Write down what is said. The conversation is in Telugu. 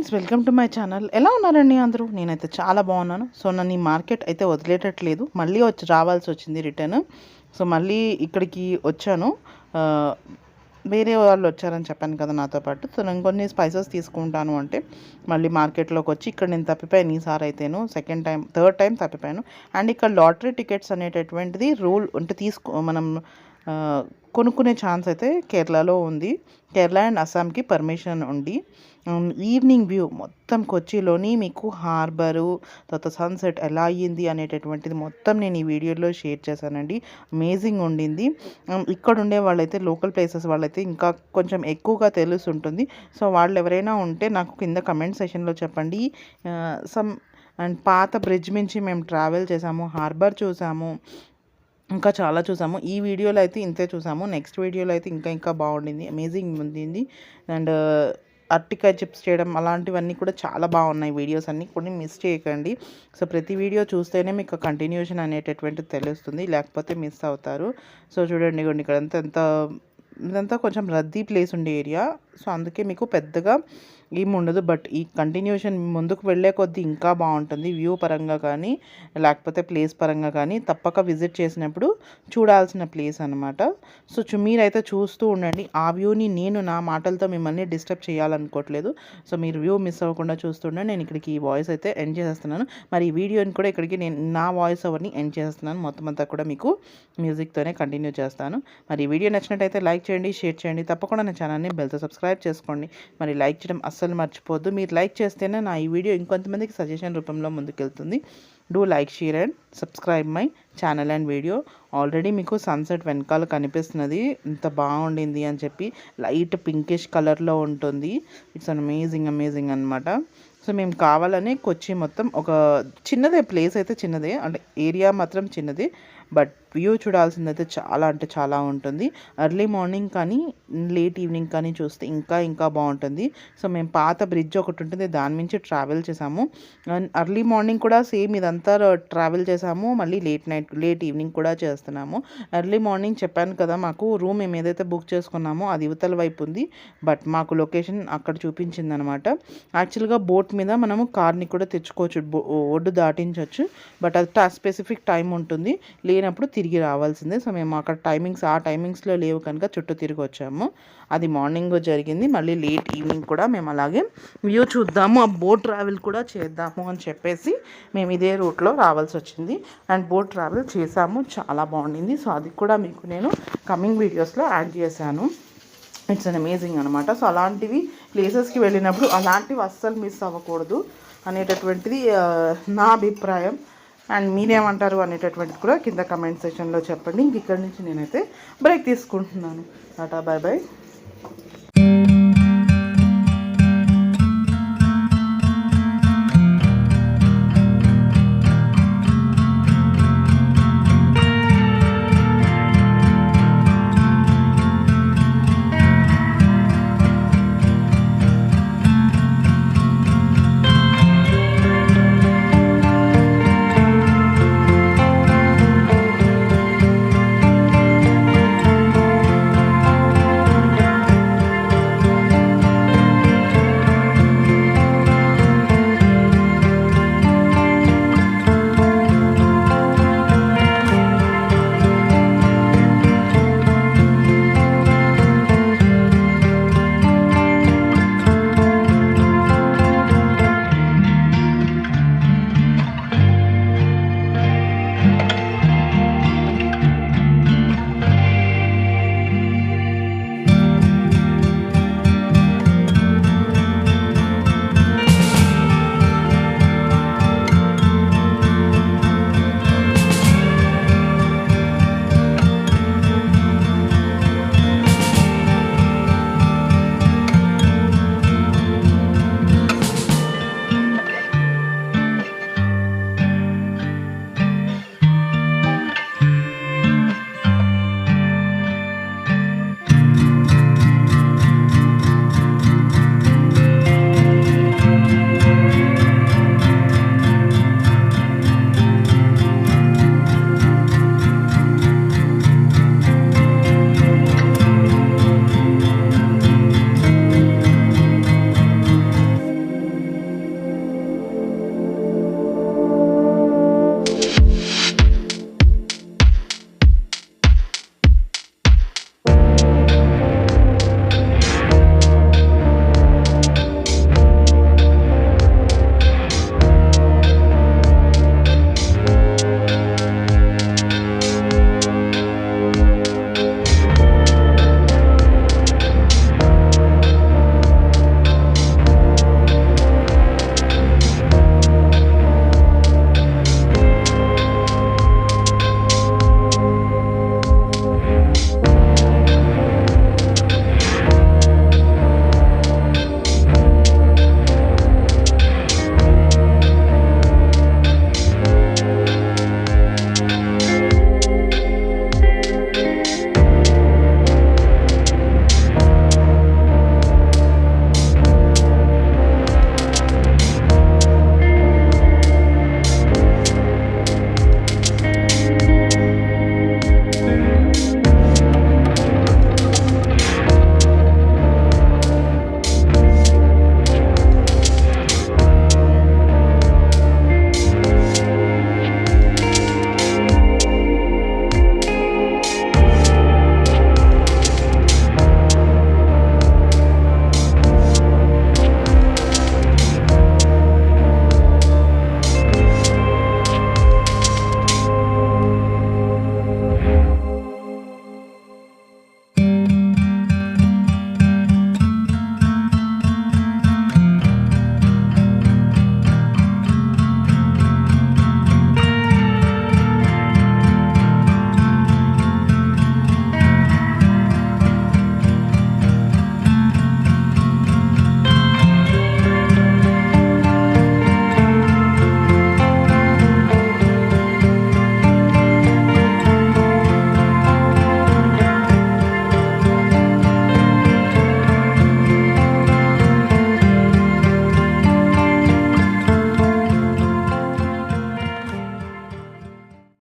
Friends, welcome to my channel. ఎలా ఉన్నారండి అందరూ? నేనైతే చాలా బాగున్నాను. సో నన్ను ఈ మార్కెట్ అయితే వదిలేటట్లేదు, మళ్ళీ రావాల్సి వచ్చింది రిటర్న్. సో మళ్ళీ ఇక్కడికి వచ్చాను. వేరే వాళ్ళు వచ్చారని చెప్పాను కదా నాతో పాటు. సో నేను కొన్ని స్పైసెస్ తీసుకుంటాను అంటే మళ్ళీ మార్కెట్లోకి వచ్చి ఇక్కడ నేను తప్పిపోయాను. ఈసారి అయితేను థర్డ్ టైం తప్పిపోయాను. అండ్ ఇక్కడ లాటరీ టికెట్స్ అనేటటువంటిది రూల్ అంటే మనం కొనుక్కునే ఛాన్స్ అయితే కేరళలో ఉంది. కేరళ అండ్ అస్సాంకి పర్మిషన్ ఉంది. ఈవినింగ్ వ్యూ మొత్తం కొచ్చిలోని మీకు హార్బరు, తర్వాత సన్సెట్ ఎలా అయ్యింది అనేటటువంటిది మొత్తం నేను ఈ వీడియోలో షేర్ చేశానండి. అమేజింగ్ ఉండింది. ఇక్కడ ఉండే వాళ్ళైతే లోకల్ ప్లేసెస్ వాళ్ళైతే ఇంకా కొంచెం ఎక్కువగా తెలుసుంటుంది. సో వాళ్ళు ఎవరైనా ఉంటే నాకు కింద కమెంట్ సెషన్లో చెప్పండి. అండ్ పాత బ్రిడ్జ్ నుంచి మేము ట్రావెల్ చేసాము, హార్బర్ చూసాము, ఇంకా చాలా చూసాము. ఈ వీడియోలో అయితే ఇంతే చూసాము. నెక్స్ట్ వీడియోలో అయితే ఇంకా బాగుండింది, అమేజింగ్ ఉండింది. అండ్ అరటికాయ చిప్స్ చేయడం అలాంటివన్నీ కూడా చాలా బాగున్నాయి. వీడియోస్ అన్నీ కూడా మిస్ చేయకండి. సో ప్రతి వీడియో చూస్తేనే మీకు కంటిన్యూషన్ అనేటటువంటిది తెలుస్తుంది, లేకపోతే మిస్ అవుతారు. సో చూడండి, ఇదంతా కొంచెం రద్దీ ప్లేస్ ఉండే ఏరియా. సో అందుకే మీకు పెద్దగా ఏముండదు. బట్ ఈ కంటిన్యూషన్ ముందుకు వెళ్ళే కొద్దీ ఇంకా బాగుంటుంది. వ్యూ పరంగా కానీ లేకపోతే ప్లేస్ పరంగా కానీ తప్పక విజిట్ చేసినప్పుడు చూడాల్సిన ప్లేస్ అనమాట. సో మీరైతే చూస్తూ ఉండండి. ఆ వ్యూని నేను నా మాటలతో మిమ్మల్ని డిస్టర్బ్ చేయాలనుకోవట్లేదు. సో మీరు వ్యూ మిస్ అవ్వకుండా చూస్తుండండి. నేను ఇక్కడికి ఈ వాయిస్ అయితే ఎండ్ చేసేస్తున్నాను. మరి ఈ వీడియోని కూడా ఇక్కడికి నేను నా వాయిస్ ఓవర్ని ఎండ్ చేస్తున్నాను. మొత్తం అంతా కూడా మీకు మ్యూజిక్తోనే కంటిన్యూ చేస్తాను. మరి ఈ వీడియో నచ్చినట్టయితే లైక్ చేయండి, షేర్ చేయండి. తప్పకుండా నా ఛానల్ని బెల్తో సబ్స్క్రైబ్ చేసుకోండి. మరి లైక్ చేయడం అస్సలు మర్చిపోద్దు. మీరు లైక్ చేస్తేనే నా ఈ వీడియో ఇంకొంతమందికి సజెషన్ రూపంలో ముందుకెళ్తుంది. Do like, share and subscribe my channel and video. Already మీకు సన్సెట్ వెనకాల కనిపిస్తున్నది, ఇంత బాగుండింది అని చెప్పి. లైట్ పింకిష్ కలర్లో ఉంటుంది. ఇట్స్ అమేజింగ్ అనమాట. సో మేము కావాలని కొచ్చి మొత్తం ఒక చిన్నదే ప్లేస్ అయితే చిన్నదే, అంటే ఏరియా మాత్రం చిన్నదే, బట్ వ్యూ చూడాల్సిందైతే చాలా ఉంటుంది. ఎర్లీ మార్నింగ్ కానీ లేట్ ఈవినింగ్ కానీ చూస్తే ఇంకా బాగుంటుంది. సో మేము పాత బ్రిడ్జ్ ఒకటి ఉంటుంది, దాని నుంచి ట్రావెల్ చేసాము. ఎర్లీ మార్నింగ్ కూడా సేమ్ ఇదంతా ట్రావెల్ చేసాము, మళ్ళీ లేట్ ఈవినింగ్ కూడా చేస్తున్నాము. ఎర్లీ మార్నింగ్ చెప్పాను కదా, మాకు రూమ్ మేము ఏదైతే బుక్ చేసుకున్నామో అది యువతల వైపు ఉంది, బట్ మాకు లొకేషన్ అక్కడ చూపించింది అనమాట. యాక్చువల్గా బోట్ మీద మనము కార్ని కూడా తెచ్చుకోవచ్చు, ఒడ్డు దాటించవచ్చు, బట్ అది స్పెసిఫిక్ టైం ఉంటుంది, లేనప్పుడు తిరిగి రావాల్సిందే. సో మేము అక్కడ ఆ టైమింగ్స్లో లేవు కనుక చుట్టూ తిరిగి వచ్చాము. అది మార్నింగ్ జరిగింది. మళ్ళీ లేట్ ఈవినింగ్ కూడా మేము అలాగే వ్యూ చూద్దాము, ఆ బోట్ ట్రావెల్ కూడా చేద్దాము అని చెప్పేసి మేము ఇదే రూట్లో రావాల్సి వచ్చింది. అండ్ బోట్ ట్రావెల్ చేసాము, చాలా బాగుండింది. సో అది కూడా మీకు నేను కమింగ్ వీడియోస్లో యాడ్ చేశాను. ఇట్స్ అన్ అమేజింగ్ అనమాట. సో అలాంటివి ప్లేసెస్కి వెళ్ళినప్పుడు అలాంటివి అస్సలు మిస్ అవ్వకూడదు అనేటటువంటిది నా అభిప్రాయం. అండ్ మీరేమంటారు అనేటటువంటిది కూడా కింద కమెంట్ సెక్షన్లో చెప్పండి. ఇంక ఇక్కడి నుంచి నేనైతే బ్రేక్ తీసుకుంటున్నాను. Tata, bye bye.